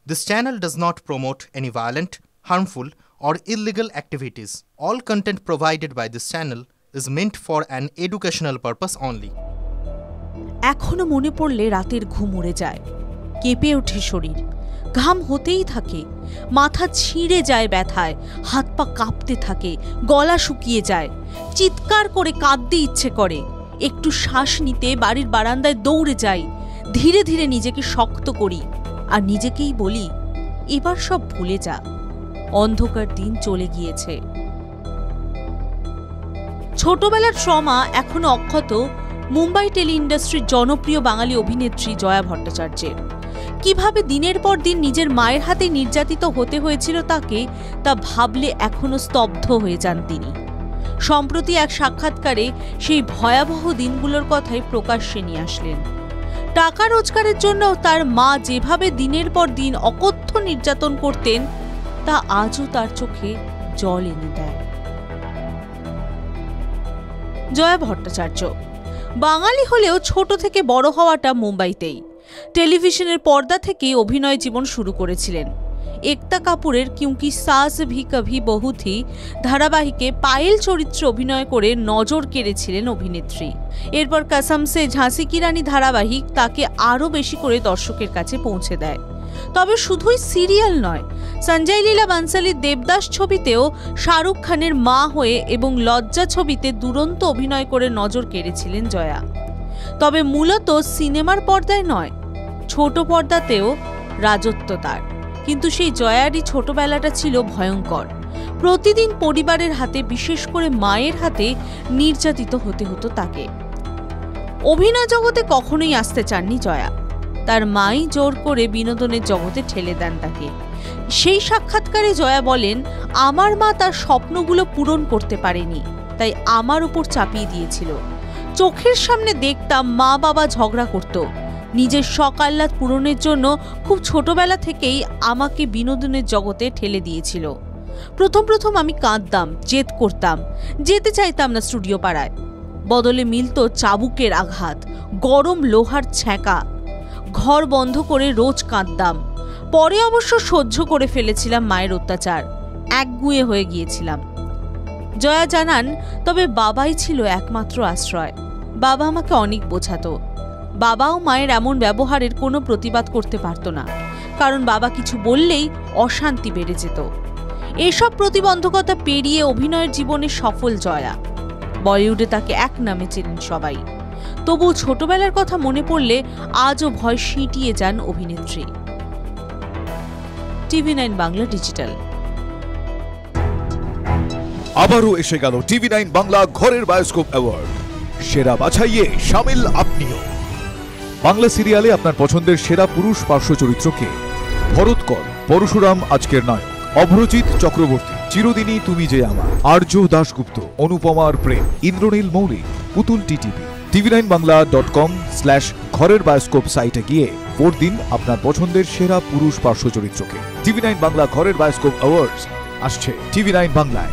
This channel does not promote any violent, harmful, or illegal activities. All content provided by this channel is meant for an educational purpose only. এখনো মনে পড়লে রাতের ঘুম উড়ে যায়, কেঁপে ওঠে শরীর, ঘাম হতেই থাকে, মাথা ছিঁড়ে যায় ব্যথায়, হাত পা কাঁপতে থাকে, গলা শুকিয়ে যায়, চিৎকার করে কাঁদতে ইচ্ছে করে। একটু শ্বাস নিতে বাড়ির বারান্দায় দৌড়ে যাই, ধীরে ধীরে নিজেকে শক্ত করি আর নিজেকেই বলি, এবার সব ভুলে যা, অন্ধকার দিন চলে গিয়েছে। ছোটবেলার ট্রমা এখনো অক্ষত মুম্বাই টেলি ইন্ডাস্ট্রির জনপ্রিয় বাঙালি অভিনেত্রী জয়া ভট্টাচার্যের। কিভাবে দিনের পর দিন নিজের মায়ের হাতে নির্যাতিত হতে হয়েছিল তাকে, তা ভাবলে এখনো স্তব্ধ হয়ে যান তিনি। সম্প্রতি এক সাক্ষাৎকারে সেই ভয়াবহ দিনগুলোর কথাই প্রকাশ্যে নিয়ে আসলেন। টাকা রোজগারের জন্য তার মা যেভাবে দিনের পর দিন অকথ্য নির্যাতন করতেন, তা আজও তার চোখে জল এনে দেয়। জয়া ভট্টাচার্য বাঙালি হলেও ছোট থেকে বড় হওয়াটা মুম্বাইতেই। টেলিভিশনের পর্দা থেকেই অভিনয় জীবন শুরু করেছিলেন। একতা কাপুরের কিউকি সাস ভি কভি বহু থি ধারাবাহিকে পায়েল চরিত্রে অভিনয় করে নজর কেড়েছিলেন অভিনেত্রী। এরপর কসম সে ঝাঁসি কি রানী ধারাবাহিক তাকে আরও বেশি করে দর্শকের কাছে পৌঁছে দেয়। তবে শুধুই সিরিয়াল নয়, সঞ্জয় লীলা বানসালির দেবদাস ছবিতেও শাহরুখ খানের মা হয়ে এবং লজ্জা ছবিতে দুরন্ত অভিনয় করে নজর কেড়েছিলেন জয়া। তবে মূলত সিনেমার পর্দায় নয়, ছোট পর্দাতেও রাজত্ব তার। কিন্তু সেই জয়ারই ছোটবেলাটা ছিল ভয়ঙ্কর। প্রতিদিন পরিবারের হাতে, বিশেষ করে মায়ের হাতে নির্যাতিত হতে হতো তাকে। অভিনয় জগতে কখনোই আসতে চাননি জয়া। তার মাই জোর করে বিনোদনের জগতে ঠেলে দেন তাকে। সেই সাক্ষাৎকারে জয়া বলেন, আমার মা তার স্বপ্নগুলো পূরণ করতে পারেনি, তাই আমার উপর চাপিয়ে দিয়েছিল। চোখের সামনে দেখতাম মা বাবা ঝগড়া করত। নিজের শখ আহ্লাদ পূরণের জন্য খুব ছোটবেলা থেকেই আমাকে বিনোদনের জগতে ঠেলে দিয়েছিল। প্রথম আমি কাঁদতাম, জেদ করতাম, যেতে চাইতাম না স্টুডিও পাড়ায়। বদলে মিলত চাবুকের আঘাত, গরম লোহার ছ্যাঁকা। ঘর বন্ধ করে রোজ কাঁদতাম। পরে অবশ্য সহ্য করে ফেলেছিলাম মায়ের অত্যাচার, একগুঁয়ে হয়ে গিয়েছিলাম। জয়া জানান, তবে বাবাই ছিল একমাত্র আশ্রয়। বাবা আমাকে অনেক বোঝাতো। বাবাও মায়ের এমন ব্যবহারের কোনো প্রতিবাদ করতে পারত না, কারণ বাবা কিছু বললেই অশান্তি বেড়ে যেত। এসব প্রতিবন্ধকতা পেরিয়ে অভিনয়ের জীবনে সফল জয়া। বলিউডে তাকে এক নামে চেনেন সবাই। তবু ছোটবেলার কথা মনে পড়লে আজও ভয় সিঁটিয়ে যান অভিনেত্রী। টিভি9 বাংলা ডিজিটাল। আবারও এসে গেল টিভি9 বাংলা ঘরের বায়োস্কোপ অ্যাওয়ার্ড। সেরা বাছাইয়ে শামিল আপনিও। বাংলা সিরিয়ালে আপনার পছন্দের সেরা পুরুষ পার্শ্ব চরিত্রকে ভরত কর, পরশুরাম আজকের নায়ক, অভ্রজিৎ চক্রবর্তী, চিরদিনই তুমি যে আমার, আর্য দাশগুপ্ত, অনুপমার প্রেম, ইন্দ্রনীল মৌলিক, পুতুল টিটিভি। tv9bangla.com/ঘরের বায়োস্কোপ সাইটে গিয়ে ভোট দিন আপনার পছন্দের সেরা পুরুষ পার্শ্ব চরিত্রকে। টিভি9 বাংলা ঘরের বায়োস্কোপ অ্যাওয়ার্ডস আসছে টিভি9 বাংলায়।